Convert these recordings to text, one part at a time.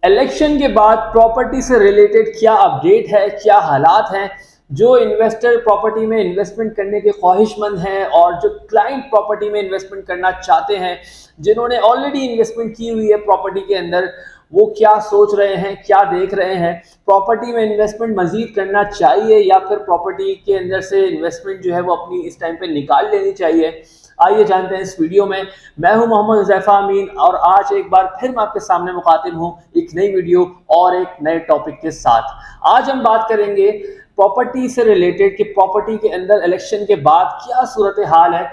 Election के बाद property से रिलेटेड क्या अपडेट है, क्या हालात हैं। जो इन्वेस्टर प्रॉपर्टी में इन्वेस्टमेंट करने के ख्वाहिशमंद हैं और जो क्लाइंट प्रॉपर्टी में इन्वेस्टमेंट करना चाहते हैं, जिन्होंने ऑलरेडी इन्वेस्टमेंट की हुई है प्रॉपर्टी के अंदर, वो क्या सोच रहे हैं, क्या देख रहे हैं। प्रॉपर्टी में इन्वेस्टमेंट मजीद करना चाहिए या फिर प्रॉपर्टी के अंदर से इन्वेस्टमेंट जो है वो अपनी इस टाइम पे निकाल लेनी चाहिए। आइए जानते हैं इस वीडियो में। मैं हूं मोहम्मद हुज़ैफा अमीन और आज एक बार फिर मैं आपके सामने मुखातिब हूं एक नई वीडियो और एक नए टॉपिक के साथ। आज हम बात करेंगे प्रॉपर्टी से रिलेटेड कि प्रॉपर्टी के अंदर इलेक्शन के बाद क्या सूरत हाल है।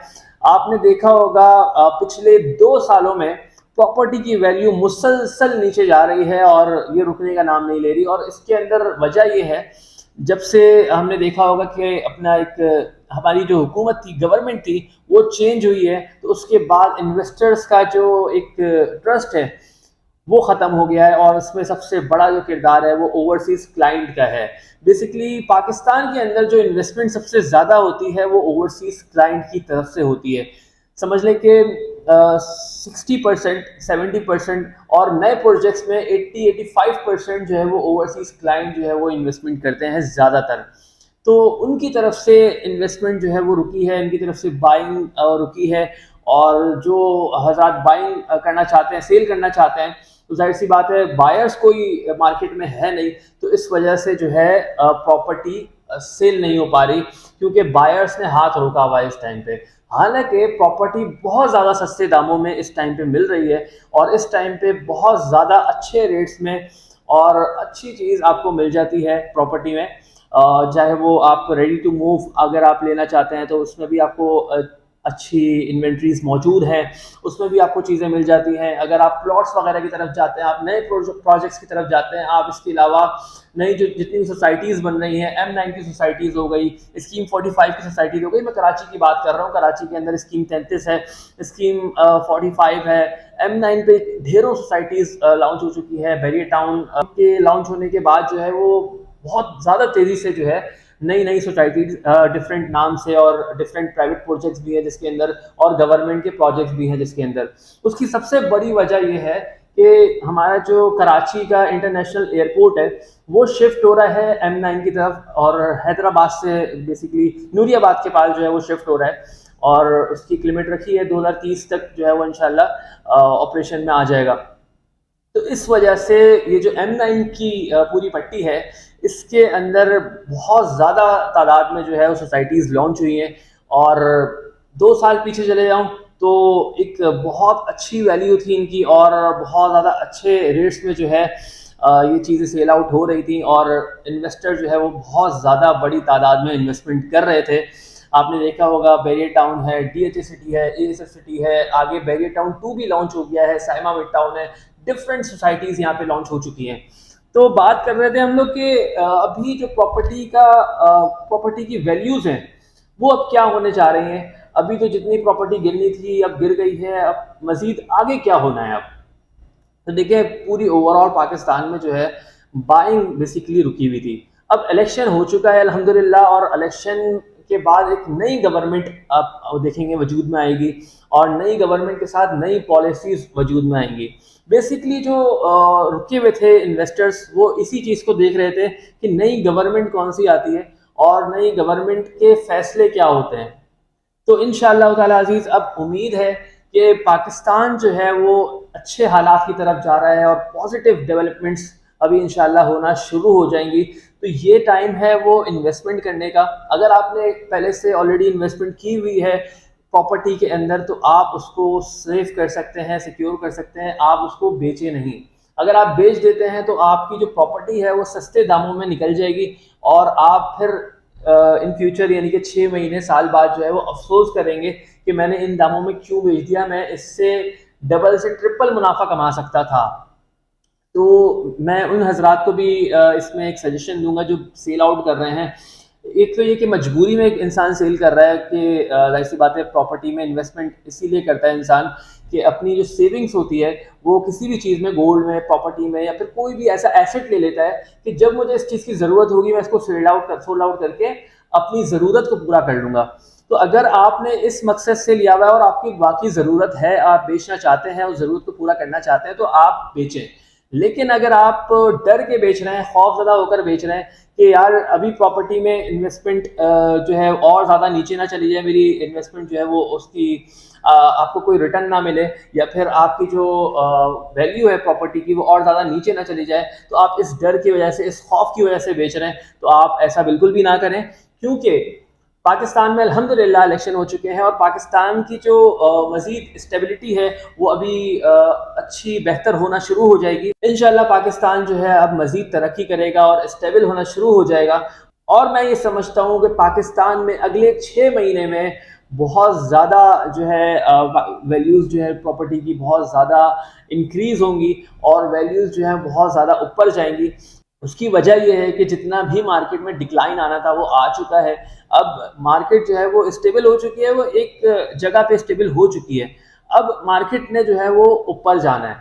आपने देखा होगा पिछले 2 सालों में प्रॉपर्टी की वैल्यू मुसलसल नीचे जा रही है और ये रुकने का नाम नहीं ले रही। और इसके अंदर वजह ये है, जब से हमने देखा होगा कि अपना एक हमारी जो हुकूमत थी, गवर्नमेंट थी, वो चेंज हुई है, तो उसके बाद इन्वेस्टर्स का जो एक ट्रस्ट है वो ख़त्म हो गया है और इसमें सबसे बड़ा जो किरदार है वो ओवरसीज़ क्लाइंट का है। बेसिकली पाकिस्तान के अंदर जो इन्वेस्टमेंट सबसे ज़्यादा होती है वो ओवरसीज़ क्लाइंट की तरफ से होती है। समझ लें कि 60%, 70% और नए प्रोजेक्ट्स में 80-85% जो है वो ओवरसीज़ क्लाइंट जो है वो इन्वेस्टमेंट करते हैं ज़्यादातर। तो उनकी तरफ से इन्वेस्टमेंट जो है वो रुकी है, इनकी तरफ से बाइंग रुकी है। और जो हज़रात बाइंग करना चाहते हैं, सेल करना चाहते हैं, तो जाहिर सी बात है बायर्स कोई मार्केट में है नहीं, तो इस वजह से जो है प्रॉपर्टी सेल नहीं हो पा रही क्योंकि बायर्स ने हाथ रोका हुआ है इस टाइम पे। हालांकि प्रॉपर्टी बहुत ज़्यादा सस्ते दामों में इस टाइम पे मिल रही है और इस टाइम पे बहुत ज़्यादा अच्छे रेट्स में और अच्छी चीज़ आपको मिल जाती है प्रॉपर्टी में। चाहे वो आप रेडी टू मूव अगर आप लेना चाहते हैं तो उसमें भी आपको अच्छी इन्वेंट्रीज मौजूद हैं, उसमें भी आपको चीज़ें मिल जाती हैं। अगर आप प्लॉट्स वगैरह की तरफ जाते हैं, आप नए प्रोजेक्ट्स की तरफ जाते हैं, आप इसके अलावा नई जो जितनी भी सोसाइटीज़ बन रही हैं, M9 की सोसाइटीज़ हो गई, स्कीम 45 की सोसाइटीज़ हो गई। मैं कराची की बात कर रहा हूँ, कराची के अंदर स्कीम 33 है, स्कीम 45 है। M9 पे ढेरों सोसाइटीज़ लॉन्च हो चुकी है। बैरियर टाउन के लॉन्च होने के बाद जो है वो बहुत ज़्यादा तेज़ी से जो है नई नई सोसाइटी डिफरेंट नाम से और डिफरेंट प्राइवेट प्रोजेक्ट्स भी है जिसके अंदर और गवर्नमेंट के प्रोजेक्ट्स भी हैं जिसके अंदर। उसकी सबसे बड़ी वजह यह है कि हमारा जो कराची का इंटरनेशनल एयरपोर्ट है वो शिफ्ट हो रहा है M9 की तरफ और हैदराबाद से बेसिकली नूरियाबाद के पास जो है वो शिफ्ट हो रहा है और उसकी लिमिट रखी है 2030 तक जो है वो इंशाल्लाह ऑपरेशन में आ जाएगा। तो इस वजह से ये जो M9 की पूरी पट्टी है इसके अंदर बहुत ज़्यादा तादाद में जो है वो सोसाइटीज़ लॉन्च हुई हैं। और 2 साल पीछे चले जाऊं तो एक बहुत अच्छी वैल्यू थी इनकी और बहुत ज़्यादा अच्छे रेट्स में जो है ये चीज़ें सेल आउट हो रही थी और इन्वेस्टर जो है वो बहुत ज़्यादा बड़ी तादाद में इन्वेस्टमेंट कर रहे थे। आपने देखा होगा बैरियर टाउन है, DHA सिटी है, ASF सिटी है, आगे बैरियर टाउन 2 भी लॉन्च हो गया है, साइमा मिड टाउन है, डिफरेंट सोसाइटीज़ यहाँ पे लॉन्च हो चुकी हैं। तो बात कर रहे थे हम लोग कि अभी जो प्रॉपर्टी की वैल्यूज़ हैं वो अब क्या होने जा रही हैं। अभी तो जितनी प्रॉपर्टी गिरनी थी अब गिर गई है, अब मज़ीद आगे क्या होना है अब। तो देखिए पूरी ओवरऑल पाकिस्तान में जो है बाइंग बेसिकली रुकी हुई थी। अब इलेक्शन हो चुका है अल्हम्दुलिल्लाह और इलेक्शन के बाद एक नई गवर्नमेंट आप देखेंगे वजूद में आएगी और नई गवर्नमेंट के साथ नई पॉलिसीज़ वजूद में आएंगी। बेसिकली जो रुके हुए थे इन्वेस्टर्स वो इसी चीज़ को देख रहे थे कि नई गवर्नमेंट कौन सी आती है और नई गवर्नमेंट के फैसले क्या होते हैं। तो इंशाअल्लाह ताला अजीज़ अब उम्मीद है कि पाकिस्तान जो है वो अच्छे हालात की तरफ जा रहा है और पॉजिटिव डेवलपमेंट्स अभी इंशाअल्लाह होना शुरू हो जाएंगी। तो ये टाइम है वो इन्वेस्टमेंट करने का। अगर आपने पहले से ऑलरेडी इन्वेस्टमेंट की हुई है प्रॉपर्टी के अंदर तो आप उसको सेव कर सकते हैं, सिक्योर कर सकते हैं, आप उसको बेचें नहीं। अगर आप बेच देते हैं तो आपकी जो प्रॉपर्टी है वो सस्ते दामों में निकल जाएगी और आप फिर इन फ्यूचर यानी कि 6 महीने साल बाद जो है वो अफसोस करेंगे कि मैंने इन दामों में क्यों बेच दिया, मैं इससे डबल से ट्रिपल मुनाफा कमा सकता था। तो मैं उन हजरात को भी इसमें एक सजेशन दूंगा जो सेल आउट कर रहे हैं। एक तो ये कि मजबूरी में एक इंसान सेल कर रहा है कि जाहिर सी बात है प्रॉपर्टी में इन्वेस्टमेंट इसीलिए करता है इंसान कि अपनी जो सेविंग्स होती है वो किसी भी चीज़ में, गोल्ड में, प्रॉपर्टी में या फिर कोई भी ऐसा एसेट ले लेता है कि जब मुझे इस चीज़ की ज़रूरत होगी मैं इसको सोल्ड आउट करके अपनी ज़रूरत को पूरा कर लूँगा। तो अगर आपने इस मकसद से लिया हुआ है और आपकी वाकई ज़रूरत है, आप बेचना चाहते हैं, उस ज़रूरत को पूरा करना चाहते हैं, तो आप बेचें। लेकिन अगर आप डर के बेच रहे हैं, खौफज़दा होकर बेच रहे हैं कि यार अभी प्रॉपर्टी में इन्वेस्टमेंट जो है और ज़्यादा नीचे ना चली जाए, मेरी इन्वेस्टमेंट जो है वो उसकी आपको कोई रिटर्न ना मिले, या फिर आपकी जो वैल्यू है प्रॉपर्टी की वो और ज़्यादा नीचे ना चली जाए, तो आप इस डर की वजह से, इस खौफ की वजह से बेच रहे हैं, तो आप ऐसा बिल्कुल भी ना करें। क्योंकि पाकिस्तान में अल्हम्दुलिल्लाह इलेक्शन हो चुके हैं और पाकिस्तान की जो मज़ीद स्टेबिलिटी है वो अभी अच्छी बेहतर होना शुरू हो जाएगी। इंशाल्लाह पाकिस्तान जो है अब मज़ीद तरक्की करेगा और स्टेबल होना शुरू हो जाएगा। और मैं ये समझता हूँ कि पाकिस्तान में अगले 6 महीने में बहुत ज़्यादा जो है वैल्यूज़ जो है प्रॉपर्टी की बहुत ज़्यादा इंक्रीज़ होंगी और वैल्यूज़ जो है बहुत ज़्यादा ऊपर जाएंगी। उसकी वजह ये है कि जितना भी मार्केट में डिक्लाइन आना था वो आ चुका है। अब मार्केट जो है वो स्टेबल हो चुकी है, वो एक जगह पे स्टेबल हो चुकी है। अब मार्केट ने जो है वो ऊपर जाना है।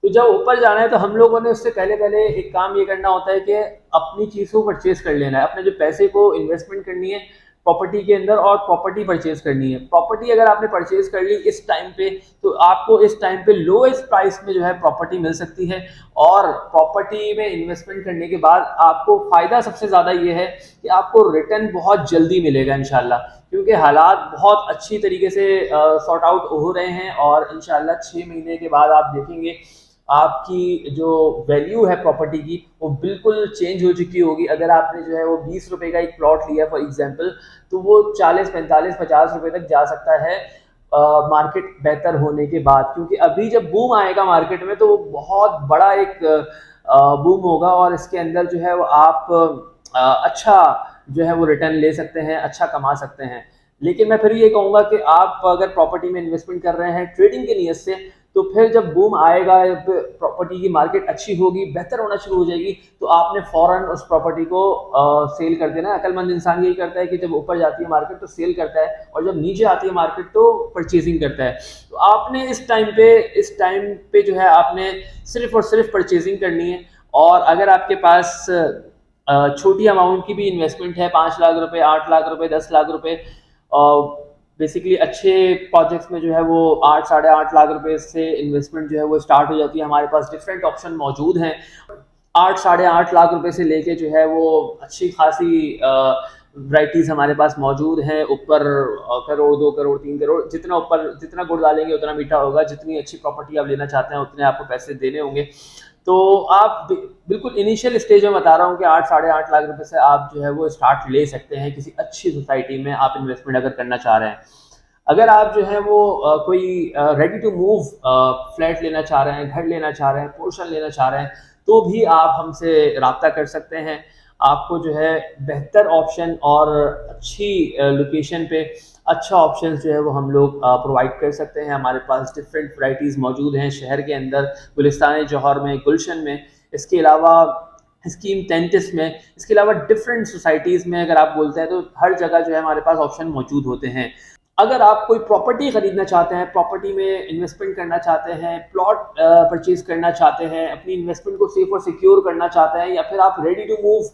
तो जब ऊपर जाना है तो हम लोगों ने उससे पहले पहले एक काम ये करना होता है कि अपनी चीज़ को परचेज कर लेना है, अपने जो पैसे को इन्वेस्टमेंट करनी है प्रॉपर्टी के अंदर और प्रॉपर्टी परचेज करनी है। प्रॉपर्टी अगर आपने परचेज कर ली इस टाइम पे, तो आपको इस टाइम पे लोएस्ट प्राइस में जो है प्रॉपर्टी मिल सकती है। और प्रॉपर्टी में इन्वेस्टमेंट करने के बाद आपको फ़ायदा सबसे ज़्यादा ये है कि आपको रिटर्न बहुत जल्दी मिलेगा इंशाल्लाह, क्योंकि हालात बहुत अच्छी तरीके से सॉर्ट आउट हो रहे हैं और इंशाल्लाह 6 महीने के बाद आप देखेंगे आपकी जो वैल्यू है प्रॉपर्टी की वो बिल्कुल चेंज हो चुकी होगी। अगर आपने जो है वो 20 रुपए का एक प्लॉट लिया फॉर एग्जांपल, तो वो 40, 45, 50 रुपए तक जा सकता है मार्केट बेहतर होने के बाद। क्योंकि अभी जब बूम आएगा मार्केट में तो वो बहुत बड़ा एक बूम होगा और इसके अंदर जो है वो आप अच्छा जो है वो रिटर्न ले सकते हैं, अच्छा कमा सकते हैं। लेकिन मैं फिर ये कहूँगा कि आप अगर प्रॉपर्टी में इन्वेस्टमेंट कर रहे हैं ट्रेडिंग की नीयत से, तो फिर जब बूम आएगा, प्रॉपर्टी की मार्केट अच्छी होगी, बेहतर होना शुरू हो जाएगी, तो आपने फ़ौरन उस प्रॉपर्टी को सेल कर देना। अक्लमंद इंसान यही करता है कि जब ऊपर जाती है मार्केट तो सेल करता है और जब नीचे आती है मार्केट तो परचेजिंग करता है। तो आपने इस टाइम पे जो है आपने सिर्फ और सिर्फ परचेजिंग करनी है। और अगर आपके पास छोटी अमाउंट की भी इन्वेस्टमेंट है, 5 लाख रुपए, 8 लाख रुपए, 10 लाख रुपए, बेसिकली अच्छे प्रोजेक्ट्स में जो है वो 8, साढ़े 8 लाख रुपए से इन्वेस्टमेंट जो है वो स्टार्ट हो जाती है। हमारे पास डिफरेंट ऑप्शन मौजूद हैं। 8, साढ़े 8 लाख रुपए से लेके जो है वो अच्छी खासी वैराइटीज़ हमारे पास मौजूद हैं। ऊपर करोड़, 2 करोड़, 3 करोड़, जितना ऊपर जितना गुड़ डालेंगे उतना मीठा होगा। जितनी अच्छी प्रॉपर्टी आप लेना चाहते हैं उतने आपको पैसे देने होंगे। तो आप बिल्कुल इनिशियल स्टेज में बता रहा हूँ कि 8, साढ़े 8 लाख रुपए से आप जो है वो स्टार्ट ले सकते हैं किसी अच्छी सोसाइटी में आप इन्वेस्टमेंट अगर करना चाह रहे हैं। अगर आप जो है वो कोई रेडी टू मूव फ्लैट लेना चाह रहे हैं, घर लेना चाह रहे हैं, पोर्शन लेना चाह रहे हैं, तो भी आप हमसे रब्ता कर सकते हैं। आपको जो है बेहतर ऑप्शन और अच्छी लोकेशन पे अच्छा ऑप्शन जो है वो हम लोग प्रोवाइड कर सकते हैं। हमारे पास डिफरेंट वैराइटीज़ मौजूद हैं शहर के अंदर, गुलिस्तान जौहर में, गुलशन में, इसके अलावा स्कीम 33 में, इसके अलावा डिफरेंट सोसाइटीज़ में अगर आप बोलते हैं तो हर जगह जो है हमारे पास ऑप्शन मौजूद होते हैं। अगर आप कोई प्रॉपर्टी खरीदना चाहते हैं, प्रॉपर्टी में इन्वेस्टमेंट करना चाहते हैं, प्लॉट परचेज करना चाहते हैं, अपनी इन्वेस्टमेंट को सेफ और सिक्योर करना चाहते हैं, या फिर आप रेडी टू मूव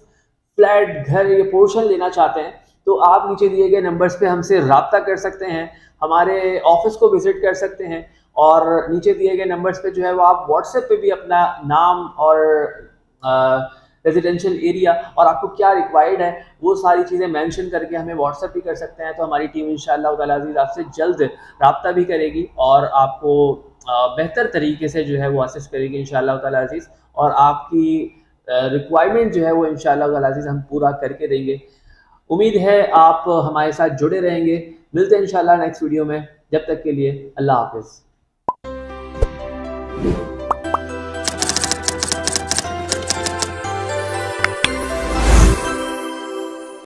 फ्लैट, घर या पोर्शन लेना चाहते हैं, तो आप नीचे दिए गए नंबर्स पे हमसे रब्ता कर सकते हैं, हमारे ऑफिस को विजिट कर सकते हैं। और नीचे दिए गए नंबर्स पे जो है वो आप व्हाट्सएप पे भी अपना नाम और रेजिडेंशियल एरिया और आपको क्या रिक्वायर्ड है वो सारी चीज़ें मेंशन करके हमें व्हाट्सएप भी कर सकते हैं। तो हमारी टीम इंशाअल्लाह ताला अज़ीज़ आपसे जल्द रब्ता भी करेगी और आपको बेहतर तरीके से जो है वो असिस्ट करेगी इंशाअल्लाह ताला अज़ीज़। और आपकी रिक्वायरमेंट जो है वो इंशाअल्लाह ताला अज़ीज़ हम पूरा करके देंगे। उम्मीद है आप हमारे साथ जुड़े रहेंगे। मिलते हैं इंशाअल्लाह नेक्स्ट वीडियो में। जब तक के लिए अल्लाह हाफ़िज़।